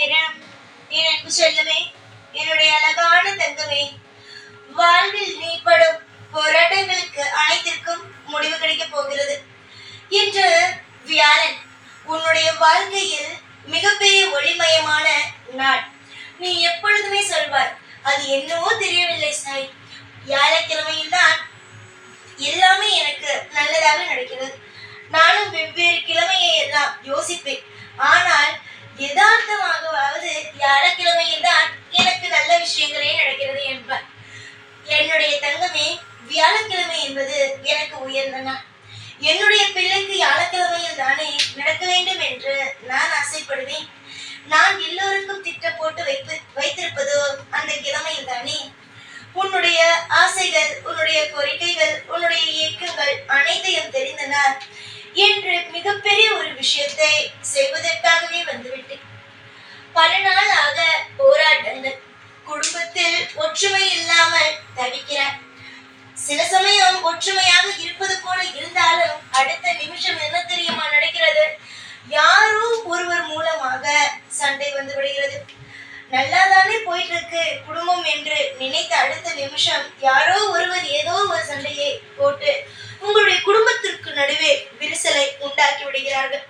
என் அன்பு செல்லமே, என்னுடைய அழகான தங்கமே, வாழ்வில் நீ படும் போராட்டங்களுக்கு அனைத்திற்கும் முடிவு கிடைக்க போகிறது. இன்று வியாழன் உன்னுடைய வாழ்க்கையில் மிகப்பெரிய ஒளிமயமான நாள். நீ எப்பொழுதுமே சொல்வாய், அது என்னவோ தெரியவில்லை சாய், வியாழக்கிழமையில் தான் எல்லாமே எனக்கு நல்லதாக நடக்கிறது. நானும் வெவ்வேறு கிழமையை எல்லாம் யோசிப்பேன். ஆனால் யதார்த்தமாகவாவது வியாழக்கிழமையில் தான் எனக்கு நல்ல விஷயங்களே நடக்கிறது என்பார். என்னுடைய தங்கமே, வியாழக்கிழமை என்பது எனக்கு உயர்ந்த நாள். என்னுடைய பிள்ளைக்கு வியாழக்கிழமையில் தானே நடக்க வேண்டும் என்று நான் ஆசைப்படுவேன். நான் எல்லோருக்கும் திட்டம் போட்டு வைத்திருப்பதோ அந்த கிழமையில் தானே. உன்னுடைய ஆசைகள், உன்னுடைய கோரிக்கைகள், உன்னுடைய இயக்கங்கள் அனைத்தையும் தெரிந்தனால் என்று மிகப்பெரிய ஒரு விஷயத்தை செய்வதற்காகவே வந்துவிட்டேன். பல நாளாக போராட்டங்கள், குடும்பத்தில் ஒற்றுமை இல்லாமல் தவிக்கிறார். சில சமயம் ஒற்றுமையாக இருப்பது போல இருந்தாலும் அடுத்த நிமிஷம் என்ன தெரியுமா நடக்கிறது? யாரோ ஒருவர் மூலமாக சண்டை வந்து விடுகிறது. நல்லாதானே போயிட்டு இருக்கு குடும்பம் என்று நினைத்த அடுத்த நிமிஷம் யாரோ ஒருவர் ஏதோ ஒரு சண்டையை போட்டு உங்களுடைய குடும்பத்திற்கு நடுவே விரிசலை உண்டாக்கி விடுகிறார்கள்.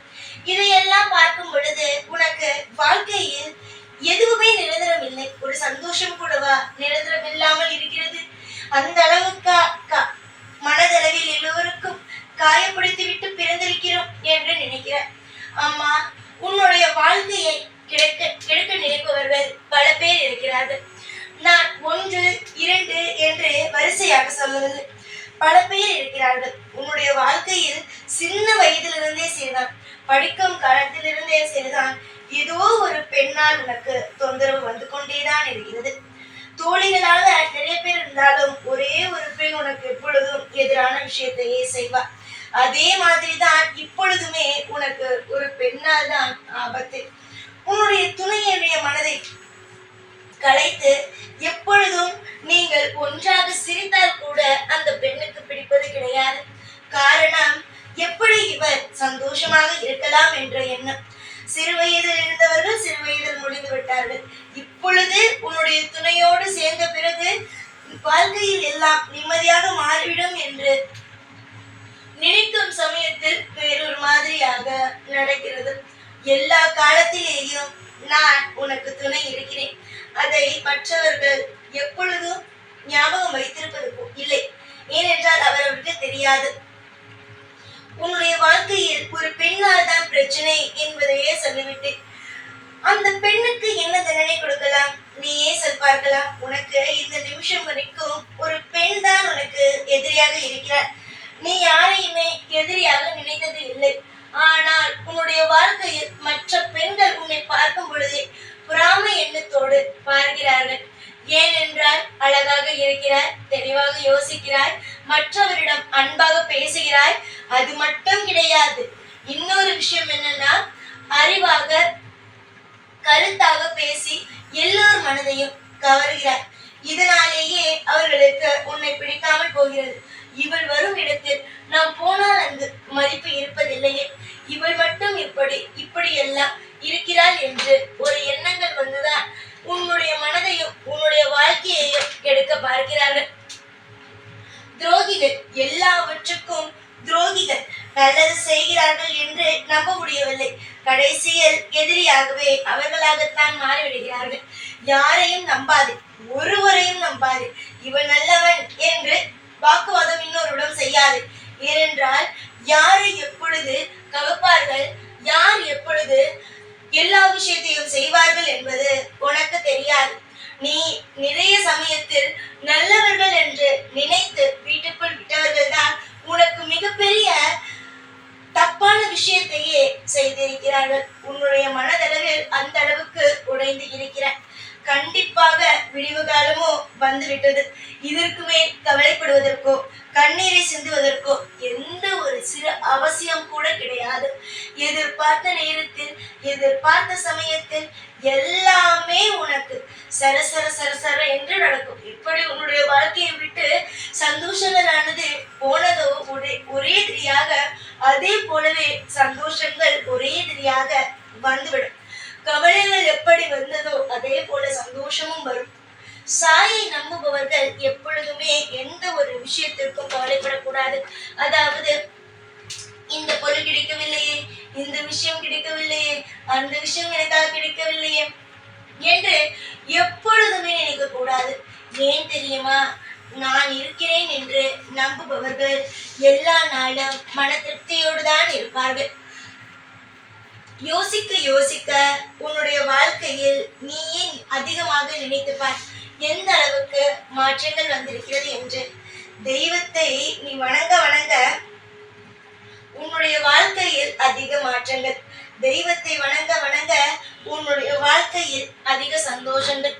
இதையெல்லாம் பார்க்கும் பொழுது உனக்கு வாழ்க்கையில் எதுவுமே நிரந்தரம் இல்லை. ஒரு சந்தோஷம் கூடவா நிரந்தரம் இல்லாமல் இருக்கிறது? அந்த அளவுக்கு மனதளவில் எல்லோருக்கும் காயப்படுத்தி விட்டு பிறந்திருக்கிறோம் என்று நினைக்கிறார். அம்மா, உன்னுடைய வாழ்க்கையை கெடுக்க நினைப்பவர்கள் பல பேர் இருக்கிறார்கள். நான் 1, 2 என்று வரிசையாக சொல்லுவது பல பேர் இருக்கிறார்கள். உன்னுடைய வாழ்க்கையில் சின்ன வயதிலிருந்தே சரிதான், படிக்கும் காலத்திலிருந்தே சரிதான், ஏதோ ஒரு பெண்ணால் உனக்கு தொந்தரவு வந்து கொண்டேதான் இருக்கிறது. தோழிகளாக நிறைய பேர் இருந்தாலும் ஒரே ஒரு பெண் உனக்கு எப்பொழுதும் எதிரான விஷயத்தையே செய்வார். அதே மாதிரிதான் இப்பொழுதுமே உனக்கு ஒரு பெண்ணால் தான் ஆபத்து. உன்னுடைய துணையுடைய மனதை கலைத்து எப்பொழுதும் நீங்கள் ஒன்றாக சிரித்தால் கூட அந்த பெண்ணுக்கு பிடிப்பது கிடையாது. காரணம், எப்படி இவர் சந்தோஷமாக இருக்கலாம் என்ற எண்ணம். சிறு வயதில் இருந்தவர்கள் சிறு வயதில் முடிந்து விட்டார்கள். இப்பொழுது உன்னுடைய துணையோடு சேர்ந்த பிறகு வாழ்க்கையில் எல்லாம் நிம்மதியாக மாறிவிடும் என்று நினைக்கும் சமயத்தில் வேறொரு மாதிரியாக நடக்கிறது. எல்லா காலத்திலேயும் நான் உனக்கு துணை இருக்கிறேன். அதை மற்றவர்கள் எப்பொழுதும் ஞாபகம் வைத்திருப்பது இல்லை. ஏனென்றால் அவர்களுக்கு தெரியாது. உன்னுடைய வாழ்க்கையில் ஒரு பெண்ணால் தான் பிரச்சனை என்பதையே சொல்லிவிட்டேன். அந்த பெண்ணுக்கு என்ன தண்டனை கொடுக்கலாம்? நீயே சொல் பார்க்கலாம். உனக்கு இந்த நிமிஷம் வரைக்கும் ஒரு பெண் தான் உனக்கு எதிரியாக இருக்கிறார். நீ யாரையுமே எதிரியாக நினைத்தது இல்லை. ஆனால் உன்னுடைய வாழ்க்கையில் மற்ற பெண்கள் உன்னை பார்க்கும் பொழுதே பொறாமை எண்ணத்தோடு பார்க்கிறார்கள். ஏனென்றால் அழகாக இருக்கிறாய், தெளிவாக யோசிக்கிறாய், மற்றவரிடம் அன்பாக பேசுகிறாய். அது மட்டும் கிடையாது, இன்னொரு விஷயம் என்னன்னா, அறிவாக கருத்தாக பேசி எல்லோர் மனதையும் கவர்கிறாய். இதனாலேயே அவர்களுக்கு உன்னை பிடிக்காமல் போகிறது. இவள் வரும் இடத்தில் நாம் போனால் அங்கு மதிப்பு இருப்பதில்லையே, இவள் மட்டும் இப்படி எல்லாம் இருக்கிறாள் என்று ஒரு எண்ணங்கள் வந்துதான் உன்னுடைய மனதையும் உன்னுடைய வாழ்க்கையையும் கெடுக்க பார்க்கிறார்கள். துரோகிகள், எல்லாவற்றுக்கும் துரோகிகள். நல்லது செய்கிறார்கள் என்று நம்ப முடியவில்லை. கடைசியில் எதிரியாகவே அவர்களாகத்தான் மாறிவிடுகிறார்கள். யாரையும் நம்பாது, ஒருவரையும் நம்பாது. இவன் நல்லவன் என்று வாக்குவாதம் இன்னொருடம் செய்யாது. ஏனென்றால் யாரை எப்பொழுது கவப்பார்கள், யார் எப்பொழுது எல்லா விஷயத்தையும் செய்வார்கள் என்பது உனக்கு தெரியாது. நீ நிறைய சமயத்தில் நல்லவர்கள் என்று நினைத்து வீட்டுக்குள் விட்டவர்கள் தான் உனக்கு மிகப்பெரிய தப்பான விஷயத்தையே செய்திருக்கிறார்கள். உன்னுடைய மனதளவில் அந்த அளவுக்கு உடைந்து இருக்கிறார். கண்டிப்பாக விடிவு காலமோ வந்துவிட்டது. இதற்கு மேல் கவலைப்படுவதற்கோ கண்ணீரை சிந்துவதற்கோ எந்த ஒரு சிறு அவசியம் கூட கிடையாது. எதிர்பார்த்த நேரத்தில் எதிர்பார்த்த சமயத்தில் எல்லாமே உனக்கு சரசர சரசர என்று நடக்கும். இப்படி உன்னுடைய வாழ்க்கையை விட்டு சந்தோஷங்களானது போனதோ ஒரே திரியாக, அதே போலவே சந்தோஷங்கள் ஒரே திரியாக வந்துவிடும். கவலைகள் எப்படி வந்ததோ அதே போல சந்தோஷமும் வரும். சாயை நம்புபவர்கள் எப்பொழுதுமே எந்த ஒரு விஷயத்திற்கும் கவலைப்படக்கூடாது. அதாவது இந்த பொருள் கிடைக்கவில்லையே, இந்த விஷயம் கிடைக்கவில்லையே, அந்த விஷயம் எனக்காக கிடைக்கவில்லையே என்று எப்பொழுதுமே நினைக்க கூடாது. ஏன் தெரியுமா? நான் இருக்கிறேன் என்று நம்புபவர்கள் எல்லா நாளும் மன திருப்தியோடு தான் இருப்பார்கள். யோசிக்க யோசிக்க உன்னுடைய வாழ்க்கையில் நீ ஏன் அதிகமாக நினைத்துப்பார் எந்த அளவுக்கு மாற்றங்கள் வந்திருக்கிறது என்று. தெய்வத்தை நீ வணங்க வணங்க உன்னுடைய வாழ்க்கையில் அதிக மாற்றங்கள். தெய்வத்தை வணங்க வணங்க உன்னுடைய வாழ்க்கையில் அதிக சந்தோஷங்கள்.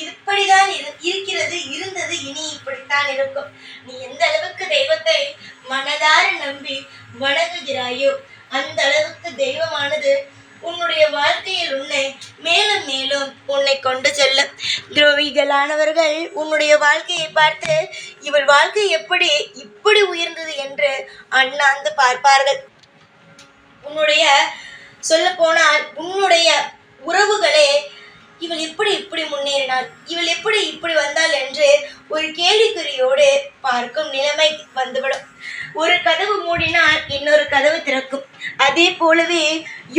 இப்படிதான் இருக்கிறது, இருந்தது, இனி இப்படித்தான் இருக்கும். நீ எந்த அளவுக்கு தெய்வத்தை மனதார நம்பி வணங்குகிறாயோ அந்த அளவுக்கு தெய்வமானது உன்னுடைய வாழ்க்கையில் உன்னை மேலும் மேலும் உன்னை கொண்டு செல்லும். துரோகிகளானவர்கள் உன்னுடைய வாழ்க்கையை பார்த்து இவள் வாழ்க்கை எப்படி இப்படி உயர்ந்தது என்று அண்ணாந்து பார்ப்பார்கள். உன்னுடைய சொல்ல போனால் உன்னுடைய உறவுகளே இவள் எப்படி இப்படி முன்னேறினாள், இவள் எப்படி இப்படி வந்தாள் என்று ஒரு கேள்விக்குறியோடு பார்க்கும் நிலைமை வந்துவிடும். ஒரு கதவு மூடினால் இன்னொரு கதவு திறக்கும். அதே போலவே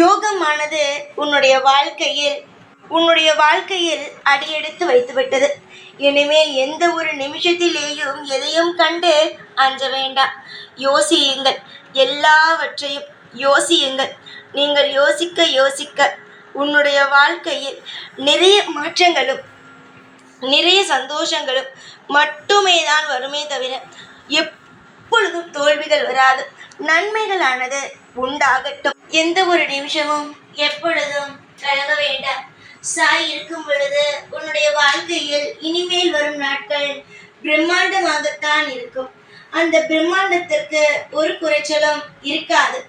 யோகமானது உன்னுடைய வாழ்க்கையில் அடியெடுத்து வைத்துவிட்டது. இனிமேல் எந்த ஒரு நிமிஷத்திலேயும் எதையும் கண்டு அஞ்ச வேண்டாம். யோசியுங்கள், எல்லாவற்றையும் யோசியுங்கள். நீங்கள் யோசிக்க யோசிக்க உன்னுடைய வாழ்க்கையில் நிறைய மாற்றங்களும் நிறைய சந்தோஷங்களும் மட்டுமே தான் வருமே தவிர எப்பொழுதும் தோல்விகள் வராது. நன்மைகளானது உண்டாகட்டும். எந்த ஒரு நிமிஷமும் எப்பொழுதும் கலங்க வேண்டாம். சாய் இருக்கும் பொழுது உன்னுடைய வாழ்க்கையில் இனிமேல் வரும் நாட்கள் பிரம்மாண்டமாகத்தான் இருக்கும். அந்த பிரம்மாண்டத்திற்கு ஒரு குறைச்சலும் இருக்காது.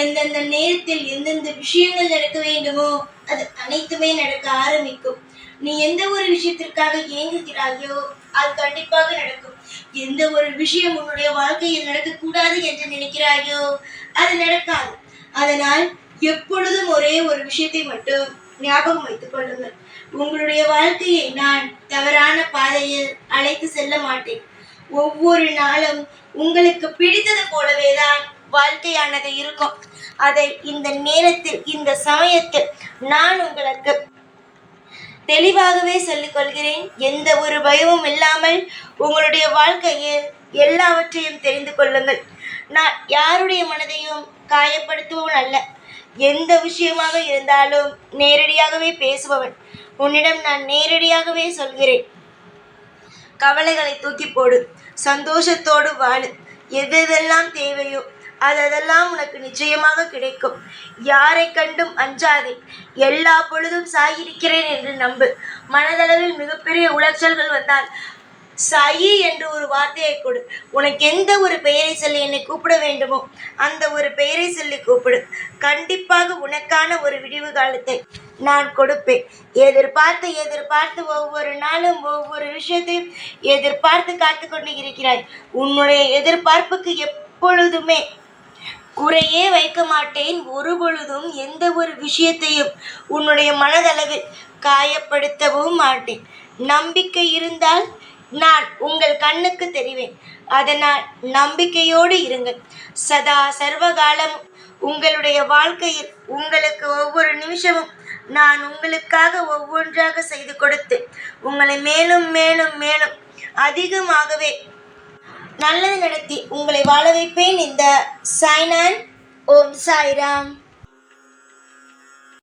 எந்தெந்த நேரத்தில் எந்தெந்த விஷயங்கள் நடக்க வேண்டுமோ அது அனைத்துமே நடக்க ஆரம்பிக்கும். நீ எந்த ஒரு விஷயத்திற்காக ஏங்குகிறாயோ அது கண்டிப்பாக நடக்கும். எந்த ஒரு விஷயம் உன்னுடைய வாழ்க்கையில் நடக்கக்கூடாது என்று நினைக்கிறாயோ அது நடக்காது. அதனால் எப்பொழுதும் ஒரே ஒரு விஷயத்தை மட்டும் ஞாபகம் வைத்துக் கொள்ளுங்கள். உங்களுடைய வாழ்க்கையை நான் தவறான பாதையில் அழைத்து செல்ல மாட்டேன். ஒவ்வொரு நாளும் உங்களுக்கு பிடித்தது போலவேதான் வாழ்க்கையானது இருக்கும். அதை இந்த நேரத்தில் இந்த சமயத்தில் நான் உங்களுக்கு தெளிவாகவே சொல்லிக் கொள்கிறேன். எந்த ஒரு பயமும் இல்லாமல் உங்களுடைய வாழ்க்கையில் எல்லாவற்றையும் தெரிந்து கொள்ளுங்கள். நான் யாருடைய மனதையும் காயப்படுத்துபவன் அல்ல. எந்த விஷயமாக இருந்தாலும் நேரடியாகவே பேசுபவன். உன்னிடம் நான் நேரடியாகவே சொல்கிறேன். கவலைகளை தூக்கி போடு, சந்தோஷத்தோடு வாழு. எதெல்லாம் தேவையோ அதெல்லாம் உனக்கு நிச்சயமாக கிடைக்கும். யாரை கண்டும் அஞ்சாதே. எல்லா பொழுதும் சாயிருக்கிறேன் என்று நம்பு. மனதளவில் மிகப்பெரிய உளைச்சல்கள் வந்தால் சாயி என்று ஒரு வார்த்தையை கொடு. உனக்கு எந்த ஒரு பெயரை சொல்லி என்னை கூப்பிட வேண்டுமோ அந்த ஒரு பெயரை சொல்லி கூப்பிடு. கண்டிப்பாக உனக்கான ஒரு விடிவு காலத்தை நான் கொடுப்பேன். எதிர்பார்த்து ஒவ்வொரு நாளும் ஒவ்வொரு விஷயத்தையும் எதிர்பார்த்து காத்து கொண்டு இருக்கிறாய். உன்னுடைய எதிர்பார்ப்புக்கு எப்பொழுதுமே குறையே வைக்க மாட்டேன். ஒரு பொழுதும் எந்த ஒரு விஷயத்தையும் உன்னுடைய மனதளவில் காயப்படுத்தவும் மாட்டேன். நம்பிக்கை இருந்தால் நான் உங்கள் கண்ணுக்கு தெரிவேன். அதனால் நம்பிக்கையோடு இருங்கள். சதா சர்வகாலம் உங்களுடைய வாழ்க்கையில் உங்களுக்கு ஒவ்வொரு நிமிஷமும் நான் உங்களுக்காக ஒவ்வொன்றாக செய்து கொடுத்து உங்களை மேலும் மேலும் மேலும் அதிகமாகவே நல்லது நடத்தி உங்களை வாழ வைப்பேன். இந்த சாய்நான். ஓம் சாய்ராம்.